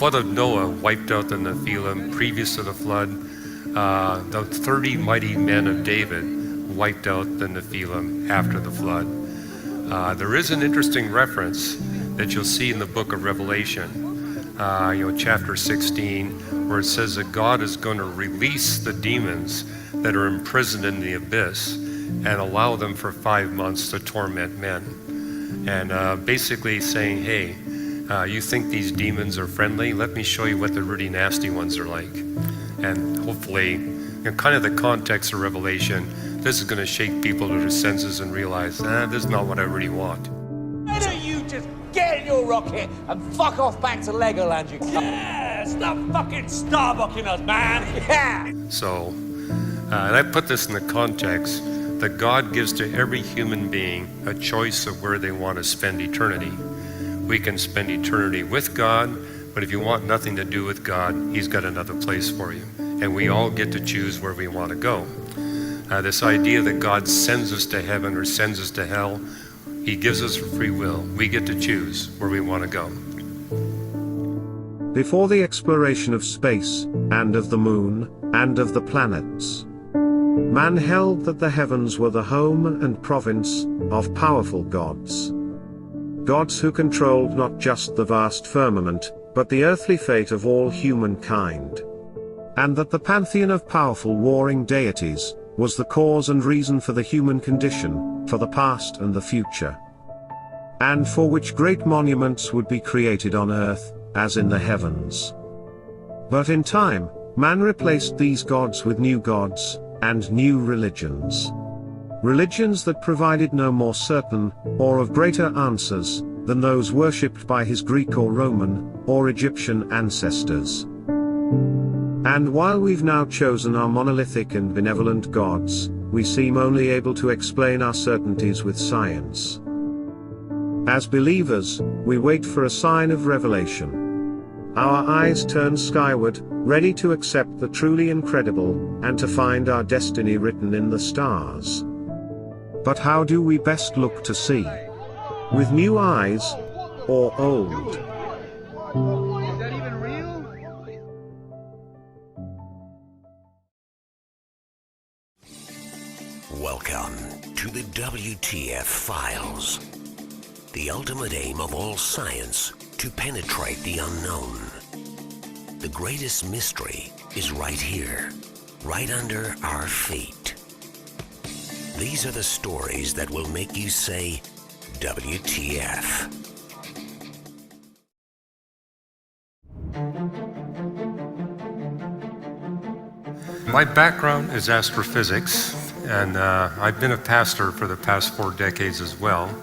flood of Noah wiped out the Nephilim. Previous to the flood, the 30 mighty men of David wiped out the Nephilim after the flood. There is an interesting reference that you'll see in the book of Revelation, chapter 16, where it says that God is going to release the demons that are imprisoned in the abyss and allow them for 5 months to torment men. And basically saying, hey, you think these demons are friendly? Let me show you what the really nasty ones are like. And hopefully, in kind of the context of Revelation, this is going to shake people to their senses and realize, this is not what I really want. Why don't you just get in your rocket and fuck off back to Legoland, you cunt? Yeah, stop fucking starbucking us, man. Yeah. So, and I put this in the context that God gives to every human being a choice of where they want to spend eternity. We can spend eternity with God, but if you want nothing to do with God, He's got another place for you. And we all get to choose where we want to go. This idea that God sends us to heaven or sends us to hell, He gives us free will. We get to choose where we want to go. Before the exploration of space, and of the moon, and of the planets, man held that the heavens were the home and province of powerful gods. Gods who controlled not just the vast firmament, but the earthly fate of all humankind. And that the pantheon of powerful warring deities was the cause and reason for the human condition, for the past and the future. And for which great monuments would be created on earth, as in the heavens. But in time, man replaced these gods with new gods, and new religions. Religions that provided no more certain, or of greater answers, than those worshipped by his Greek or Roman, or Egyptian ancestors. And while we've now chosen our monolithic and benevolent gods, we seem only able to explain our certainties with science. As believers, we wait for a sign of revelation. Our eyes turn skyward, ready to accept the truly incredible, and to find our destiny written in the stars. But how do we best look to see? With new eyes, or old? Is that even real? Welcome to the WTF Files. The ultimate aim of all science, to penetrate the unknown. The greatest mystery is right here, right under our feet. These are the stories that will make you say, WTF. My background is astrophysics, and I've been a pastor for the past 4 decades as well.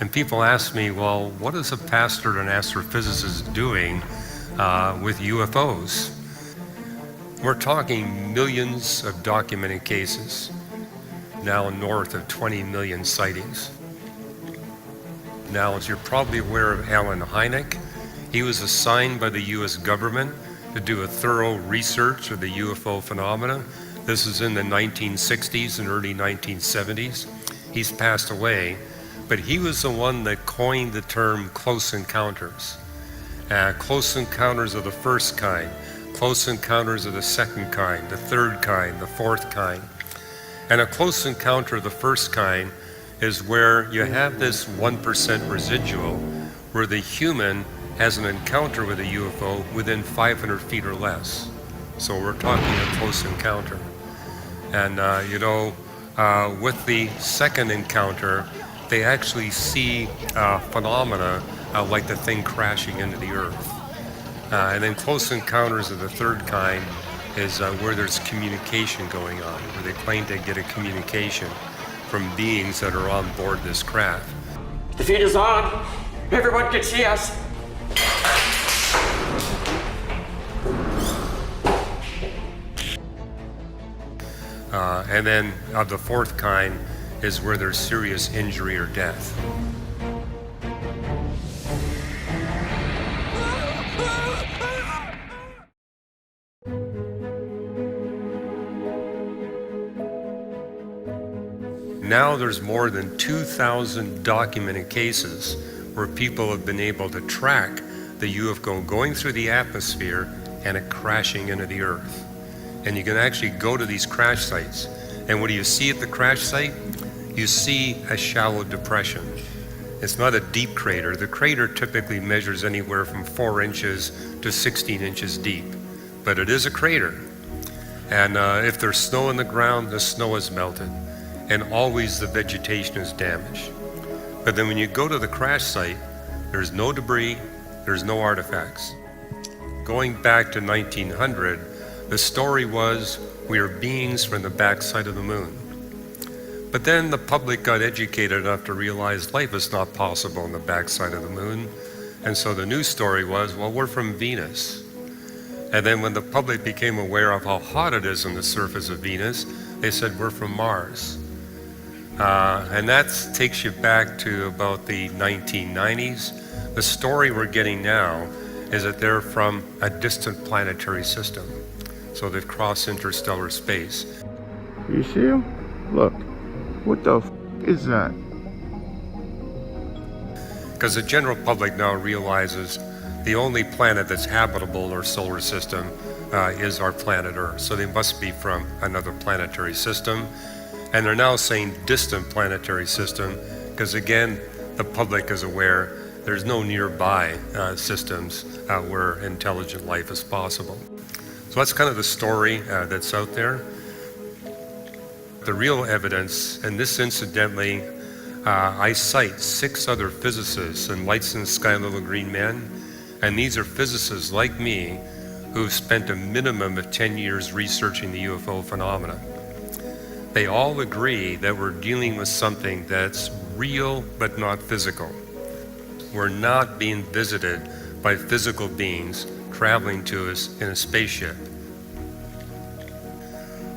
And people ask me, well, what is a pastor and astrophysicist doing with UFOs? We're talking millions of documented cases, now north of 20 million sightings. Now, as you're probably aware of Alan Hynek, he was assigned by the US government to do a thorough research of the UFO phenomena. This is in the 1960s and early 1970s. He's passed away, but he was the one that coined the term close encounters. Close encounters of the first kind, close encounters of the second kind, the third kind, the fourth kind. And a close encounter of the first kind is where you have this 1% residual, where the human has an encounter with a UFO within 500 feet or less. So we're talking a close encounter. And with the second encounter, they actually see phenomena like the thing crashing into the earth. And then close encounters of the third kind is where there's communication going on, where they claim to get a communication from beings that are on board this craft. The feed is on. Everyone can see us. And then of the fourth kind is where there's serious injury or death. Now there's more than 2,000 documented cases where people have been able to track the UFO going through the atmosphere and it crashing into the earth. And you can actually go to these crash sites. And what do you see at the crash site? You see a shallow depression. It's not a deep crater. The crater typically measures anywhere from 4 inches to 16 inches deep. But it is a crater. And if there's snow on the ground, the snow is melted. And always the vegetation is damaged. But then when you go to the crash site, there's no debris, there's no artifacts. Going back to 1900, the story was we are beings from the backside of the moon. But then the public got educated enough to realize life is not possible on the backside of the moon. And so the new story was, well, we're from Venus. And then when the public became aware of how hot it is on the surface of Venus, they said, we're from Mars. And that takes you back to about the 1990s. The story we're getting now is that they're from a distant planetary system. So they've crossed interstellar space. You see him? Look. What the is that? Because the general public now realizes the only planet that's habitable in our solar system is our planet Earth. So they must be from another planetary system. And they're now saying distant planetary system because, again, the public is aware there's no nearby systems where intelligent life is possible. So that's kind of the story that's out there. The real evidence, and this incidentally, I cite 6 other physicists in Lights in the Sky, Little Green Men, and these are physicists like me who've spent a minimum of 10 years researching the UFO phenomena. They all agree that we're dealing with something that's real but not physical. We're not being visited by physical beings traveling to us in a spaceship.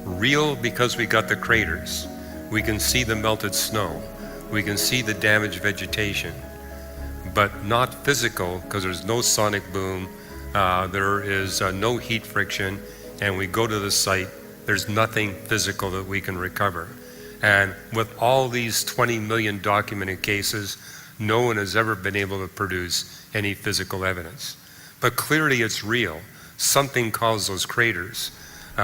Real because we got the craters. We can see the melted snow. We can see the damaged vegetation. But not physical because there's no sonic boom, there is no heat friction, and we go to the site, there's nothing physical that we can recover. And with all these 20 million documented cases, no one has ever been able to produce any physical evidence. But clearly it's real. Something caused those craters.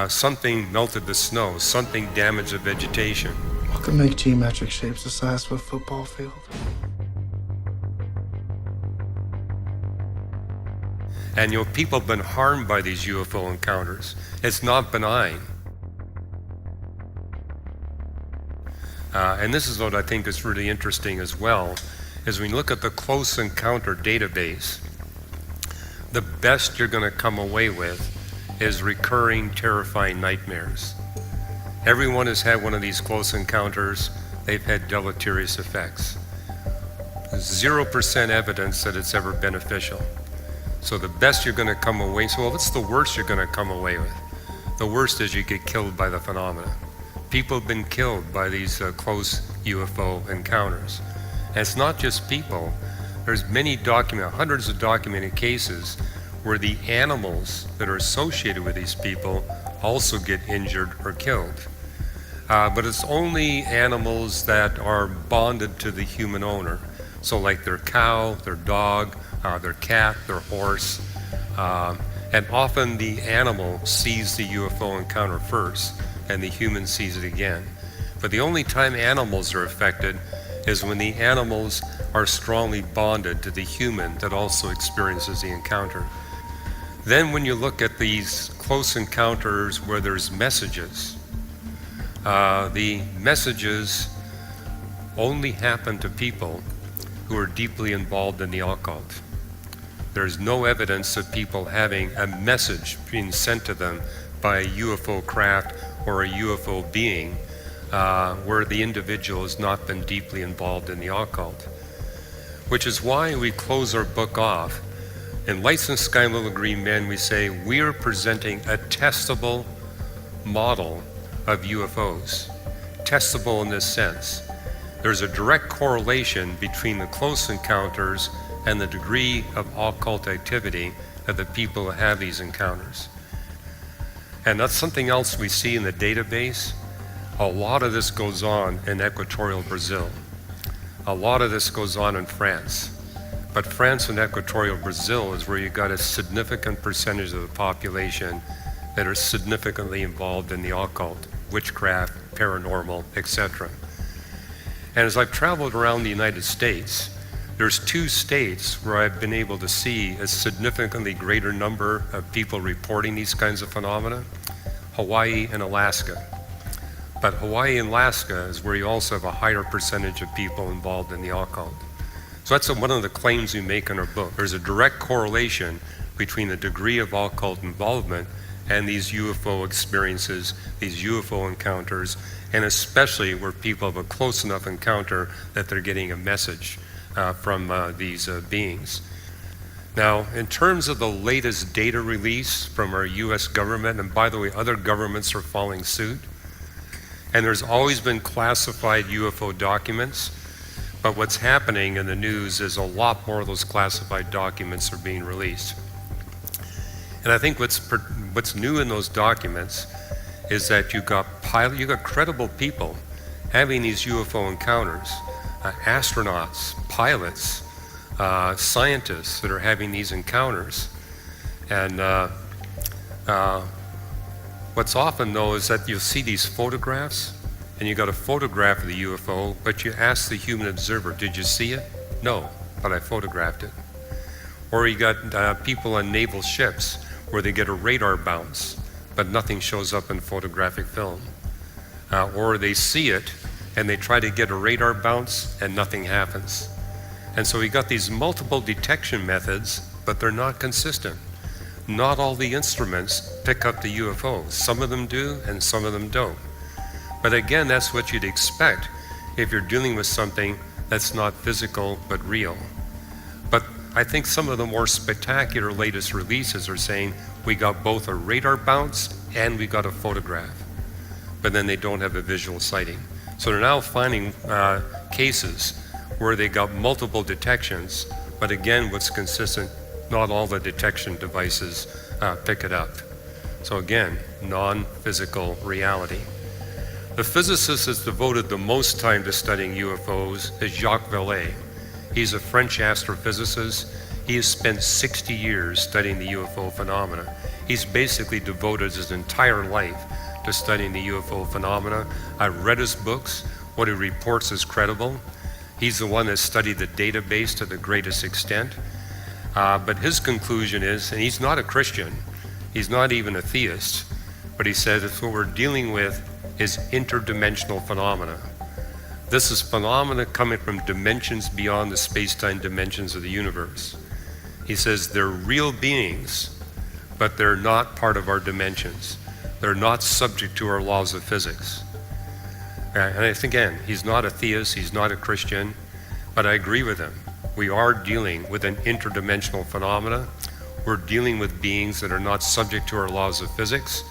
Something melted the snow. Something damaged the vegetation. What could make geometric shapes the size of a football field? And people have been harmed by these UFO encounters. It's not benign. And this is what I think is really interesting as well, is when you look at the close encounter database, the best you're going to come away with is recurring, terrifying nightmares. Everyone has had one of these close encounters. They've had deleterious effects. There's 0% evidence that it's ever beneficial. So the best you're going to come away, so what's the worst you're going to come away with? The worst is you get killed by the phenomena. People have been killed by these close UFO encounters. And it's not just people. There's hundreds of documented cases where the animals that are associated with these people also get injured or killed. But it's only animals that are bonded to the human owner. So like their cow, their dog, their cat, their horse. And often the animal sees the UFO encounter first and the human sees it again. But the only time animals are affected is when the animals are strongly bonded to the human that also experiences the encounter. Then when you look at these close encounters where there's messages, the messages only happen to people who are deeply involved in the occult. There's no evidence of people having a message being sent to them by a UFO craft or a UFO being where the individual has not been deeply involved in the occult. Which is why we close our book off. In Lights in the Sky, Little Green Men, we say we are presenting a testable model of UFOs. Testable in this sense. There's a direct correlation between the close encounters and the degree of occult activity of the people who have these encounters. And that's something else we see in the database. A lot of this goes on in equatorial Brazil. A lot of this goes on in France. But France and equatorial Brazil is where you got a significant percentage of the population that are significantly involved in the occult, witchcraft, paranormal, etc. And as I've traveled around the United States, there's 2 states where I've been able to see a significantly greater number of people reporting these kinds of phenomena, Hawaii and Alaska. But Hawaii and Alaska is where you also have a higher percentage of people involved in the occult. So that's one of the claims we make in our book. There's a direct correlation between the degree of occult involvement and these UFO experiences, these UFO encounters, and especially where people have a close enough encounter that they're getting a message from these beings. Now, in terms of the latest data release from our US government, and by the way, other governments are following suit, and there's always been classified UFO documents, but what's happening in the news is a lot more of those classified documents are being released. And I think what's new in those documents is that you got credible people having these UFO encounters, astronauts, pilots, scientists that are having these encounters. And what's often though is that you'll see these photographs, and you got a photograph of the UFO, but you ask the human observer, did you see it? No, but I photographed it. Or you got people on naval ships where they get a radar bounce, but nothing shows up in photographic film. Or they see it, and they try to get a radar bounce, and nothing happens. And so we got these multiple detection methods, but they're not consistent. Not all the instruments pick up the UFOs. Some of them do, and some of them don't. But again, that's what you'd expect if you're dealing with something that's not physical but real. But I think some of the more spectacular latest releases are saying we got both a radar bounce and we got a photograph, but then they don't have a visual sighting. So they're now finding cases where they got multiple detections, but again, what's consistent, not all the detection devices pick it up. So again, non-physical reality. The physicist that's devoted the most time to studying UFOs is Jacques Vallée. He's a French astrophysicist. He has spent 60 years studying the UFO phenomena. He's basically devoted his entire life to studying the UFO phenomena. I've read his books. What he reports is credible. He's the one that studied the database to the greatest extent. But his conclusion is, and he's not a Christian, he's not even a theist, but he says that what we're dealing with is interdimensional phenomena. This is phenomena coming from dimensions beyond the space-time dimensions of the universe. He says they're real beings, but they're not part of our dimensions. They're not subject to our laws of physics. And I think, again, he's not a theist, he's not a Christian, but I agree with him. We are dealing with an interdimensional phenomena. We're dealing with beings that are not subject to our laws of physics.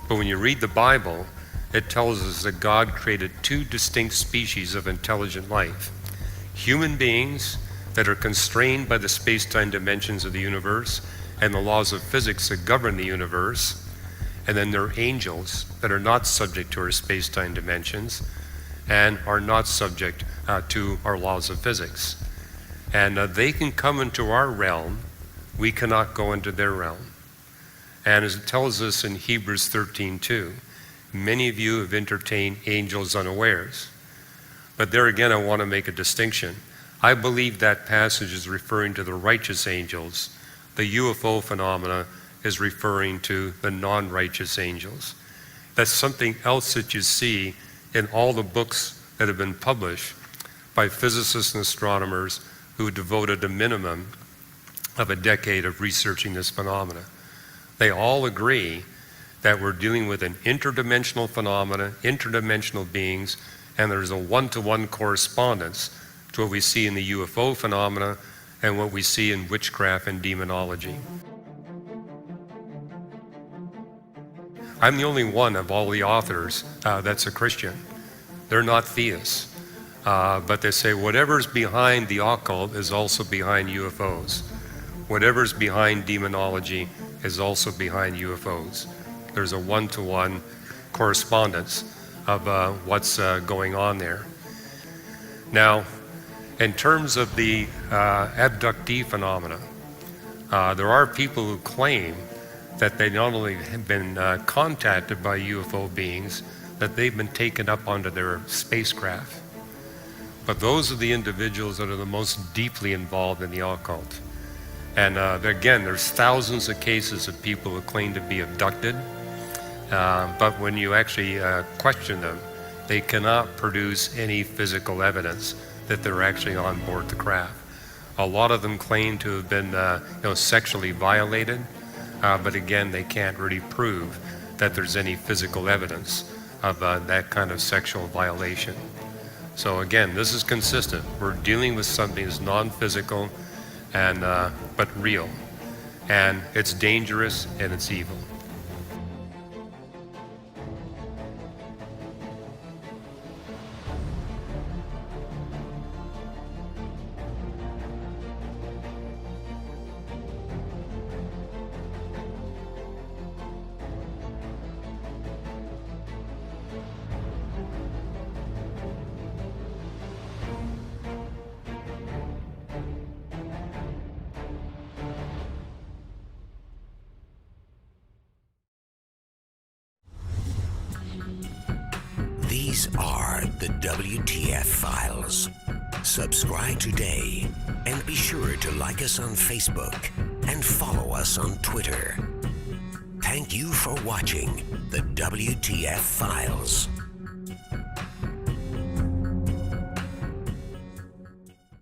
But when you read the Bible, it tells us that God created 2 distinct species of intelligent life. Human beings that are constrained by the space-time dimensions of the universe and the laws of physics that govern the universe. And then there are angels that are not subject to our space-time dimensions and are not subject to our laws of physics. And they can come into our realm. We cannot go into their realm. And as it tells us in Hebrews 13:2, many of you have entertained angels unawares. But there again, I want to make a distinction. I believe that passage is referring to the righteous angels. The UFO phenomena is referring to the non-righteous angels. That's something else that you see in all the books that have been published by physicists and astronomers who devoted a minimum of a decade of researching this phenomena. They all agree that we're dealing with an interdimensional phenomena, interdimensional beings, and there's a one-to-one correspondence to what we see in the UFO phenomena and what we see in witchcraft and demonology. I'm the only one of all the authors that's a Christian. They're not theists, but they say whatever's behind the occult is also behind UFOs. Whatever's behind demonology is also behind UFOs. There's a one-to-one correspondence of what's going on there. Now, In terms of the abductee phenomena, there are people who claim that they not only have been contacted by UFO beings, that they've been taken up onto their spacecraft. But those are the individuals that are the most deeply involved in the occult. And again, there's thousands of cases of people who claim to be abducted, but when you actually question them, they cannot produce any physical evidence that they're actually on board the craft. A lot of them claim to have been sexually violated, but again, they can't really prove that there's any physical evidence of that kind of sexual violation. So again, this is consistent. We're dealing with something that's non-physical and but real, and it's dangerous and it's evil. These are the WTF Files. Subscribe today and be sure to like us on Facebook and follow us on Twitter. Thank you for watching the WTF Files.